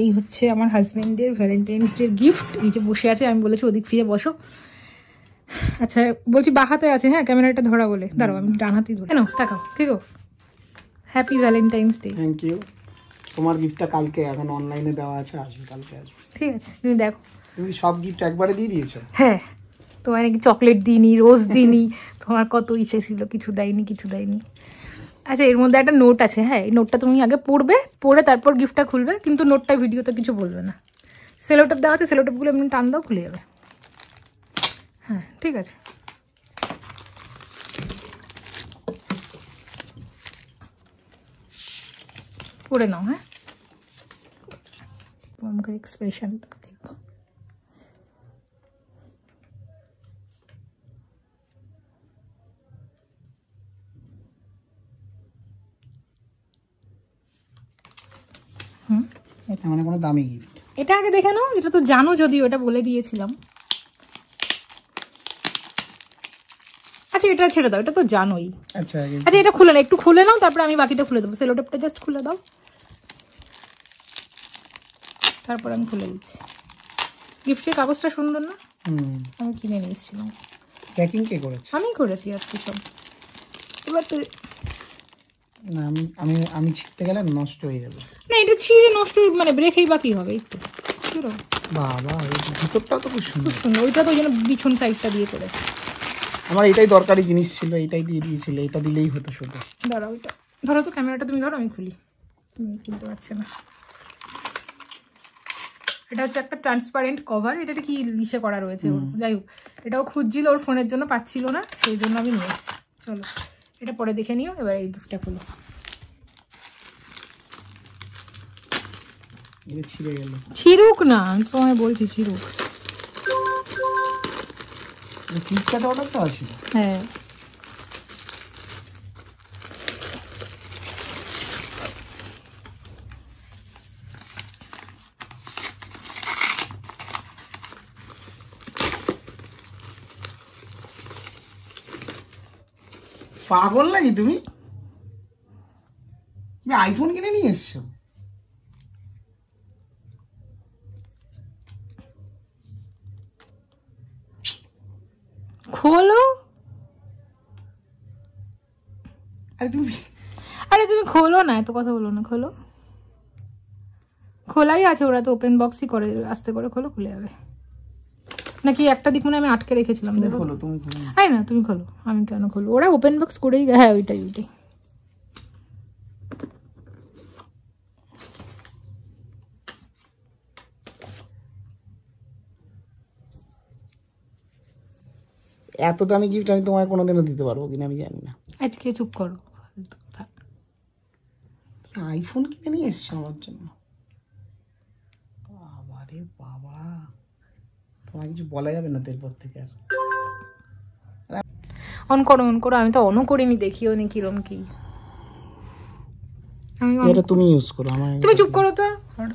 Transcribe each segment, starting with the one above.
এই হচ্ছে আমার হাজবেন্ডের ভ্যালেন্টাইন্স ডে গিফট। এই যে বসে আছে, আমি বলেছি ওদিক ফিরে বসো। আচ্ছা বলছি বা হাতে আছে, হ্যাঁ ক্যামেরাটা ধরা বলে, দাঁড়াও আমি ডান হাতেই ধরে নাও, তাকাও ঠিক আছে। Happy valentine's day. Thank you. তোমার গিফটটা কালকে এখন অনলাইনে দেওয়া আছে, আসবে কালকে আসবে। ঠিক আছে তুমি দেখো। তুমি সব গিফট একবারে দিয়ে দিয়েছো? হ্যাঁ, তোমার নাকি চকলেট দিইনি, রোজ দিইনি, তোমার কত ইচ্ছে ছিল, কিছু দেয়নি কিছু দেয়নি। আচ্ছা এর মধ্যে একটা নোট আছে, হ্যাঁ এই নোটটা তুমি আগে পড়বে, পড়ে তারপর গিফটটা খুলবে, কিন্তু নোটটা ভিডিওতে কিছু বলবে না। সেলোটেপ দেওয়া আছে, সেলোটেপগুলো এমনি টান দাও, খুলে যাবে। হ্যাঁ ঠিক আছে। পড়ে নাও। হ্যাঁ মুখের এক্সপ্রেশনটা দেখো। মানে কোনো দামি গিফট? এটা আগে দেখে নাও, এটা তো জানো, যদিও এটা বলে দিয়েছিলাম। আচ্ছা এটা ছেড়ে দাও, এটা তো জানোই। আচ্ছা আচ্ছা এটা খুলে নাও, একটু খুলে নাও, তারপরে আমি বাকিটা খুলে দেবো। সেলোটেপটা জাস্ট খুলে দাও, তারপর আমি খুলে দিচ্ছি। গিফটের কাগজটা সুন্দর না? আমি কিনে নিয়ে এসেছিলাম। প্যাকিং কে করেছে? আমি করেছি আজকে সব। এবার তো না আমি আমি ছিঁড়তে গেলে নষ্ট হয়ে যাবে। না এটা ছিঁড়ে নষ্ট মানে ব্রেকেই বাকি হবে একটু। বাবা এই ভিতরটা তো খুব সুন্দর। ওইটা তো যেন বিছন সাইডটা দিয়ে করেছে। আমার এটাই দরকারি জিনিস ছিল, এটাই দিয়ে দিয়েছিল, এটা দিলেই হতো শুধু। দাঁড়াও ওইটা ধরো তো, ক্যামেরাটা তুমি ধরো, আমি খুলি। তুমি খুলতে পারছে না। এটা হচ্ছে একটা ট্রান্সপারেন্ট কভার। এটা কি লিসে করা রয়েছে, যাই হোক এটাও খুঁজছিল, ওর ফোনের জন্য পাচ্ছিল না, সেই জন্য আমি নিয়ে এসেছি। চলো এটা পরে দেখে নিও, এবার এই গিফটটা খুলো। ছিঁড়ে গেল। ছিড়ুক না, আমি তোমায় বলছি ছিড়ুক। ফ্লিপকার্টে অর্ডার দেওয়া ছিল? হ্যাঁ পাগল নাকি তুমি? তুমি আইফোন কিনে নিয়ে এসছো? খোলো। আরে তুমি খোলো না, এত কথা বলো না, খোলো। খোলাই আছে, ওরা তো ওপেন বক্সই করে, আস্তে করে খোলো, খুলে যাবে। নাকি একটা দিক মানে আমি আটকে রেখেছিলাম, দেখো। খোলো তুমি খোলো। আরে না তুমি খোলো, আমি কেন খোলো, ওরা ওপেন বক্স করেই। হ্যাঁ ওইটাই ওইটাই। এত দামি গিফট আমি তোমায় কোনোদিনও দিতে পারবো কিনা আমি জানি না। আজকে চুপ করো। আইফোন কিনে নিয়ে এসছো আমার জন্য? বাবা রে বাবা, তোমার কিছু বলা যাবে না এরপর থেকে আর। অন করো অন করো, আমি তো অনও করিনি, দেখিও নি কিরম কি। এটা তুমি ইউজ করো, আমার। তুমি চুপ করো তো,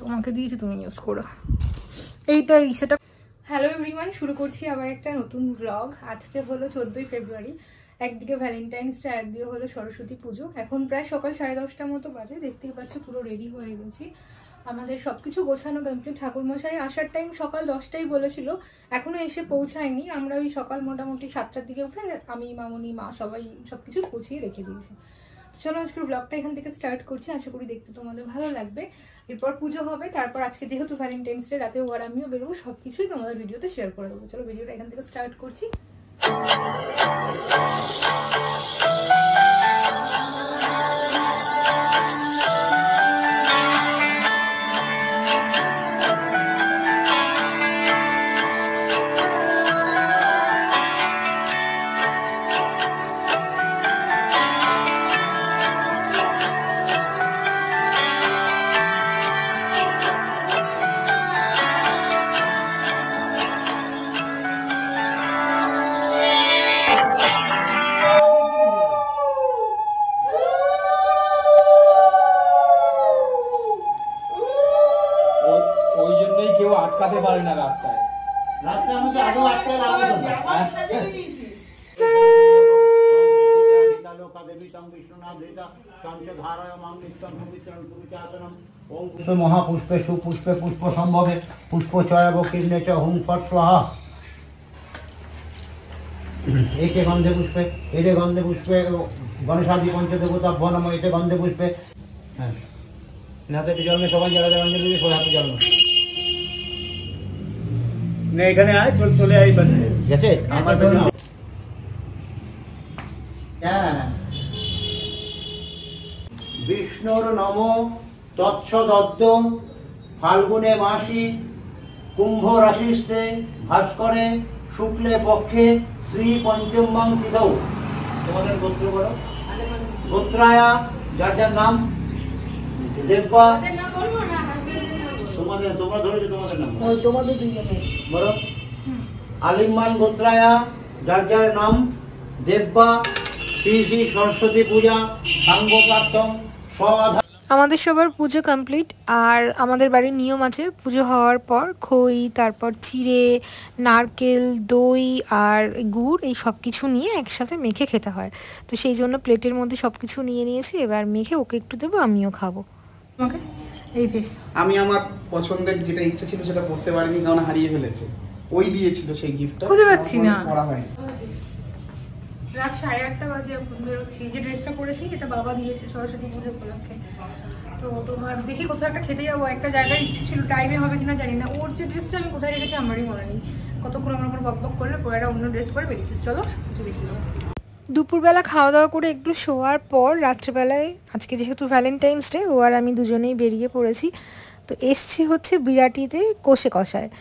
তোমাকে দিয়েছি তুমি ইউজ করো। এইটা সেটা। হ্যালো এভরিওয়ান, শুরু করছি আবার একটা নতুন ব্লগ। আজকে হলো 14ই ফেব্রুয়ারি। একদিকে ভ্যালেন্টাইন্স ডে, একদিকে হলো সরস্বতী পুজো। এখন প্রায় সকাল 10:30টার মতো বাজে, দেখতেই পাচ্ছ পুরো রেডি হয়ে গেছি। আমাদের সবকিছু গোছানো কমপ্লিট। ঠাকুরমশাই আসার টাইম সকাল 10টাই বলেছিল, এখনো এসে পৌঁছায়নি। আমরা ওই সকাল মোটামুটি 7টার দিকে উঠে আমি, মামনি, মা সবাই সবকিছু গুছিয়ে রেখে দিয়েছি। চলো আজকের ব্লগটা এখান থেকে স্টার্ট করছি, আশা করি দেখতে তোমাদের ভালো লাগবে। এরপর পুজো হবে, তারপর আজকে যেহেতু ভ্যালেন্টাইন্স ডে, রাতে ও আর আমিও বেরোবো, সবকিছুই তোমাদের ভিডিওতে শেয়ার করে দেবো। চলো ভিডিওটা এখান থেকে স্টার্ট করছি। আটকাতে পারে না রাস্তায়। রাস্তার মধ্যে আরো আটকে লাগবে পুষ্পে মহাপুষ্পে সুপুষ্পে পুষ্প সম্ভবে পুষ্প চয়াব কীর্ণে চ হুং ফট স্বাহা। এতে গন্ধে পুষ্পে এতে গন্ধে পুষ্পে গণেশাদি পঞ্চদেবতা নম এতে গন্ধে পুষ্পে। হ্যাঁ হাতে জল নিয়ে সবাই যারা যারা অঞ্জলি দিয়ে সবাই হাতে জল না এখানে আয় চলে আয় বাস গেছে আমার জন্য। হ্যাঁ বিষ্ণুর নম তৎসদদ্য ফাল্গুনে মাসি কুম্ভ রাশিস্তে ভাস্করে শুক্লে পক্ষে শ্রী পঞ্চমং তিথৌ। তোমাদের গোত্র বলো গোত্রায়া যার যার নাম দেব্যা তোমাদের তোমরা ধরেছো তোমাদের নাম বলো আলিমান গোত্রায়া যার যার নাম দেব্যা শ্রী শ্রী সরস্বতী পূজা সাঙ্গ প্রার্থম স্বাধা। আমাদের সবার পুজো কমপ্লিট। আর আমাদের বাড়ির নিয়ম আছে পুজো হওয়ার পর খই, তারপর চিড়ে, নারকেল, দই আর গুড় এই সব কিছু নিয়ে একসাথে মেখে খেতে হয়। তো সেই জন্য প্লেটের মধ্যে সব কিছু নিয়ে নিয়েছি, এবার মেখে ওকে একটু দেবো, আমিও খাবো। এই যে আমি আমার পছন্দের যেটা ইচ্ছা ছিল সেটা করতে পারিনি, কারণ হারিয়ে ফেলেছে। ওই দিয়েছিল সেই গিফটটা, খুঁজে পাচ্ছি না। পড়া হয়নি। রাত 8:30 বাজে এখন বেরোচ্ছি। যে ড্রেসটা পরেছি এটা বাবা দিয়েছে সরস্বতী পুজো উপলক্ষে। তো তোমার দেখি কোথাও একটা খেতে যাবো, একটা জায়গার ইচ্ছে ছিল, টাইমে হবে কিনা জানি না। ওর যে ড্রেসটা আমি কোথায় রেখেছি আমারই মনে নেই। কতক্ষণ আমার উপর বক করলে পরে একটা অন্য ড্রেস পরে বেরিয়েছি। চলো কিছু দেখি। দুপুরবেলা খাওয়া দাওয়া করে একটু শোয়ার পর রাত্রেবেলায় আজকে যেহেতু ভ্যালেন্টাইন্স ডে, ও আর আমি দুজনেই বেরিয়ে পড়েছি। তো এসছি হচ্ছে বিরাটিতে কষে কষায়।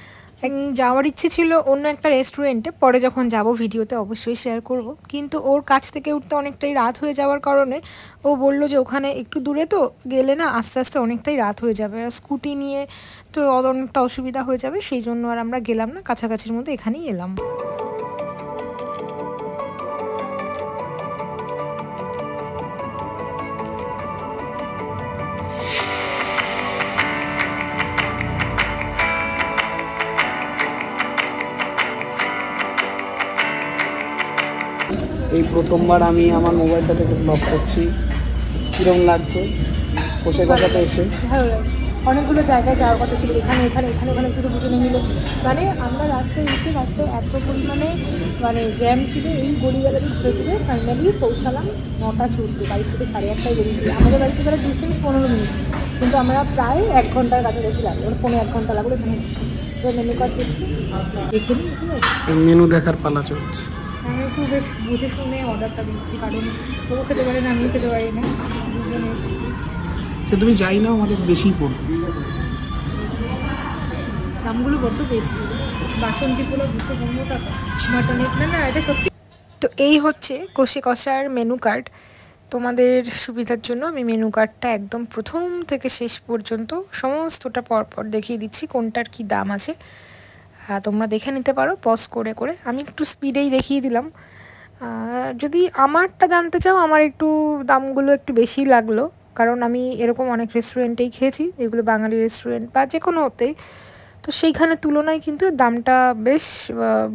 যাওয়ার ইচ্ছে ছিল অন্য একটা রেস্টুরেন্টে, পরে যখন যাব ভিডিওতে অবশ্যই শেয়ার করব। কিন্তু ওর কাছ থেকে উঠতে অনেকটাই রাত হয়ে যাওয়ার কারণে ও বলল যে ওখানে একটু দূরে তো গেলে না আস্তে আস্তে অনেকটাই রাত হয়ে যাবে, আর স্কুটি নিয়ে তো অনেকটা অসুবিধা হয়ে যাবে। সেই জন্য আর আমরা গেলাম না, কাছাকাছির মধ্যে এখানেই এলাম। এই প্রথমবার আমি আমার মোবাইলটা থেকে ব্লগ করছি, কিরকম লাগছে কষে কষাতে এসে? ভালো লাগছে। অনেকগুলো জায়গায় যাওয়ার কথা ছিল, এখানে এখানে এখানে ওখানে শুধু দুজনে মিলে। মানে আমরা রাস্তায় এত পরিমাণে মানে জ্যাম ছিল, এই গড়িগালাটি ঘুরে ঘুরে ফাইনালি পৌঁছালাম 9:14। বাড়ি থেকে 8:30টায় বেরিয়েছি। আমাদের বাড়ি থেকে ডিস্টেন্স 15 মিনিট, কিন্তু আমরা প্রায় 1 ঘন্টার কাছাকাছি লাগলো, 1.5 ঘন্টা লাগলো এখানে। মেনু কার্ড দেখছি, দেখে নিই ঠিক আছে। মেনু দেখার পালা চলছে। আমি একটু বেশ বুঝে শুনে অর্ডারটা দিচ্ছি, কারণ ও খেতে পারে না, আমিও খেতে পারি না, দুজন এসেছি। সে তুমি যাই না, আমাদের বেশি পড়বে। দামগুলো বড্ড বেশি। বাসন্তীগুলো 215 টাকা, মাটনের না এটা সত্যি। তো এই হচ্ছে কষে কষার মেনু কার্ড। তোমাদের সুবিধার জন্য আমি মেনু কার্ডটা একদম প্রথম থেকে শেষ পর্যন্ত সমস্তটা পরপর দেখিয়ে দিচ্ছি কোনটার কি দাম আছে। তোমরা দেখে নিতে পারো পজ করে করে। আমি একটু স্পিডেই দেখিয়ে দিলাম। যদি আমারটা জানতে চাও, আমার একটু দামগুলো একটু বেশি লাগলো, কারণ আমি এরকম অনেক রেস্টুরেন্টেই খেয়েছি, যেগুলো বাঙালি রেস্টুরেন্ট বা যে কোনোতেই। তো সেইখানে তুলনায় কিন্তু দামটা বেশ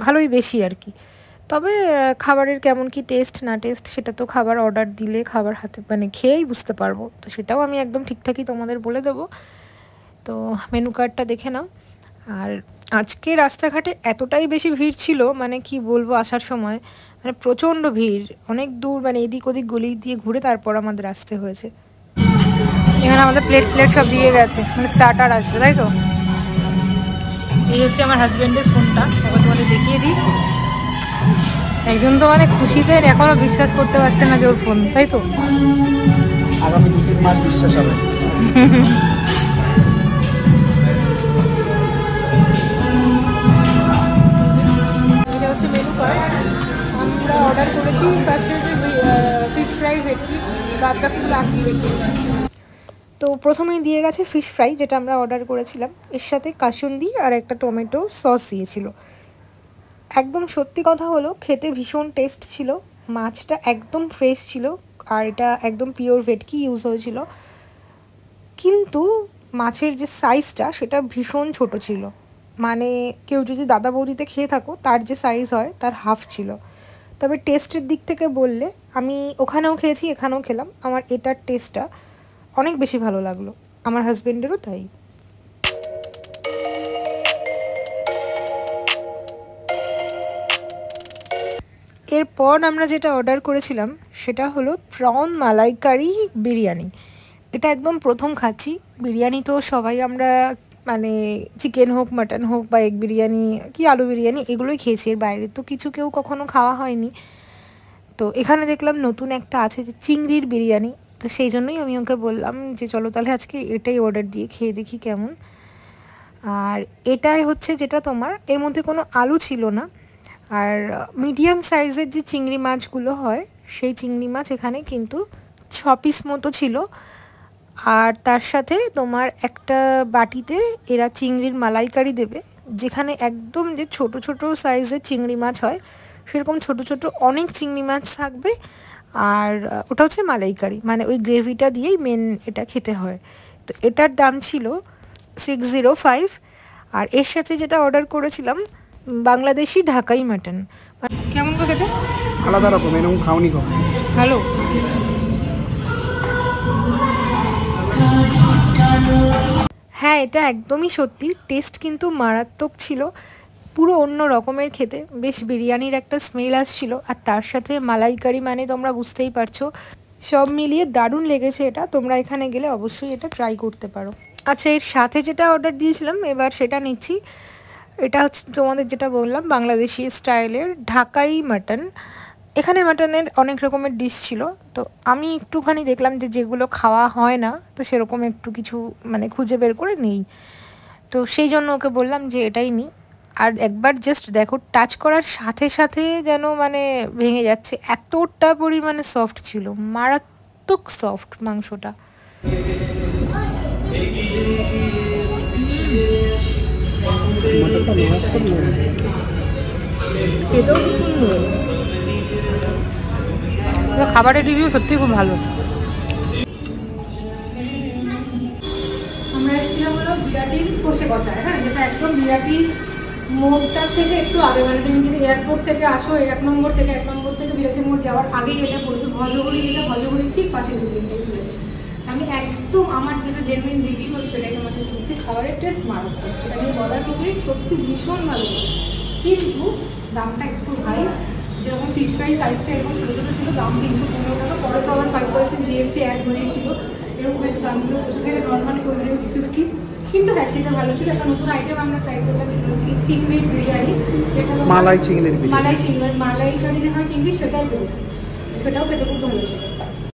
ভালোই বেশি আর কি। তবে খাবারের কেমন কি টেস্ট না টেস্ট সেটা তো খাবার অর্ডার দিলে খাবার হাতে মানে খেয়েই বুঝতে পারবো। তো সেটাও আমি একদম ঠিকঠাকই তোমাদের বলে দেবো। তো মেনু কার্ডটা দেখে নাও। আর আজকে রাস্তাঘাটে এতটাই বেশি ভিড় ছিল, মানে কি বলবো, আসার সময় মানে প্রচণ্ড ভিড়, অনেক দূর, মানে এদিক ওদিক গলি দিয়ে ঘুরে তারপর আমাদের আসতে হয়েছে। এখানে আমাদের প্লেট সব দিয়ে গেছে, মানে স্টার্টার আসবে, তাই তো। এই হচ্ছে আমার হাজব্যান্ডের ফোনটা, এবার তোমাদের দেখিয়ে দিই। একজন তো মানে খুশিতে এখনো বিশ্বাস করতে পারছে না যে ওর ফোন, তাই তো। আগামী 2-3 মাস বিশ্বাস হবে। এটা হচ্ছে মেনু কার্ড। আমরা অর্ডার করেছি ফার্স্টে ফিশ ফ্রাই ভেটকি, বাদবাকিগুলো আগে রেখে। তো প্রথমেই দিয়ে গেছে ফিশ ফ্রাই, যেটা আমরা অর্ডার করেছিলাম। এর সাথে কাসুন্দি আর একটা টমেটো সস দিয়েছিল। একদম সত্যি কথা হলো, খেতে ভীষণ টেস্ট ছিল। মাছটা একদম ফ্রেশ ছিল, আর এটা একদম পিওর ভেটকি ইউজ হয়েছিল। কিন্তু মাছের যে সাইজটা সেটা ভীষণ ছোট ছিল, মানে কেউ যদি দাদা বৌদিতে খেয়ে থাকো তার যে সাইজ হয় তার হাফ ছিল। তবে টেস্টের দিক থেকে বললে, আমি ওখানেও খেয়েছি এখানেও খেলাম, আমার এটার টেস্টটা অনেক বেশি ভালো লাগলো। আমার হাজবেন্ডেরও তাই। এরপর আমরা যেটা অর্ডার করেছিলাম সেটা হলো প্রন মালাইকারি বিরিয়ানি। এটা একদম প্রথম খাচ্ছি। বিরিয়ানি তো সবাই আমরা মানে চিকেন হোক, মাটন হোক বা এগ বিরিয়ানি কি আলু বিরিয়ানি এগুলোই খেয়েছি, এর বাইরে তো কিছু কেউ কখনো খাওয়া হয়নি। তো এখানে দেখলাম নতুন একটা আছে যে চিংড়ির বিরিয়ানি, তো সেই জন্যই আমি ওকে বললাম যে চলো তাহলে আজকে এটাই অর্ডার দিয়ে খেয়ে দেখি কেমন। আর এটাই হচ্ছে যেটা তোমার, এর মধ্যে কোনো আলু ছিল না। আর মিডিয়াম সাইজের যে চিংড়ি মাছগুলো হয় সেই চিংড়ি মাছ এখানে কিন্তু 6 পিস মতো ছিল। আর তার সাথে তোমার একটা বাটিতে এরা চিংড়ির মালাইকারি দেবে, যেখানে একদম যে ছোট ছোট সাইজের চিংড়ি মাছ হয় সেরকম ছোট ছোট অনেক চিংড়ি মাছ থাকবে। আর ওটা হচ্ছে মালাইকারি, মানে ওই গ্রেভিটা দিয়েই মেন এটা খেতে হয়। তো এটার দাম ছিল 605। আর এর সাথে যেটা অর্ডার করেছিলাম বাংলাদেশি ঢাকাই মাটন। কেমন করে খেতে? আলাদা রকম, এরকম খাওনি কম। ভালো। হ্যাঁ, এটা একদমই সত্যি, টেস্ট কিন্তু মারাত্মক ছিল, পুরো অন্য রকমের খেতে। বেশ বিরিয়ানির একটা স্মেল আসছিল, আর তার সাথে মালাইকারি মানে তোমরা বুঝতেই পারছো। সব মিলিয়ে দারুণ লেগেছে এটা। তোমরা এখানে গেলে অবশ্যই এটা ট্রাই করতে পারো। আচ্ছা, এর সাথে যেটা অর্ডার দিয়েছিলাম এবার সেটা নিচ্ছি। এটা হচ্ছে তোমাদের যেটা বললাম বাংলাদেশি স্টাইলের ঢাকাই মাটন। এখানে মাটনের অনেক রকমের ডিশ ছিল, তো আমি একটুখানি দেখলাম যে যেগুলো খাওয়া হয় না, তো সেরকম একটু কিছু মানে খুঁজে বের করে নেই। তো সেই জন্য ওকে বললাম যে এটাই নিই। আর একবার জাস্ট দেখো, টাচ করার সাথে সাথে যেন মানে ভেঙে যাচ্ছে, এতটা পরিমাণে সফট ছিল, মারাত্মক সফট মাংসটা। খেতেও সুন্দর, খাবারের রিভিউ সত্যি খুব ভালো। আমরা এসেছিলাম হলো বিরাটির কষে কষায়, হ্যাঁ, যেটা একদম বিরাটির মোড়টার থেকে একটু আগে, মানে তুমি যদি এয়ারপোর্ট থেকে আসো 1 নম্বর থেকে বিরাটি মোড় যাওয়ার আগেই এটা পড়বে। ভজগুড়ি, যেটা ভজগুড়ির ঠিক পাশে বিল্ডিংটাই খুলেছে। আমি একদম আমার যেটা জেনুইন রিভিউ হলো সেটাই তোমাকে দিচ্ছি। খাবারের টেস্ট মারাত্মক, এটা নিয়ে বলার কিছুই, সত্যি ভীষণ ভালো, কিন্তু দামটা একটু হাই। যেরকম ফিশ ফ্রাই সাইজটা এরকম ছোটো ছোটো ছিল, দাম 315 টাকা। পরে তো আবার 5% GST অ্যাড হয়েছিল, এরকম একটা দামগুলো এখানে নর্মাল কোল্ড ড্রিঙ্কস 50। কিন্তু হ্যাঁ, খেতে ভালো ছিল। একটা নতুন আইটেম আমরা ট্রাই করলাম, সেটা হচ্ছে কি চিংড়ির বিরিয়ানি। এটা মালাই চিংড়ির বিরিয়ানি, মালাই কারি যে হয় চিংড়ি, সেটাও খেতে খুব ভালো ছিল।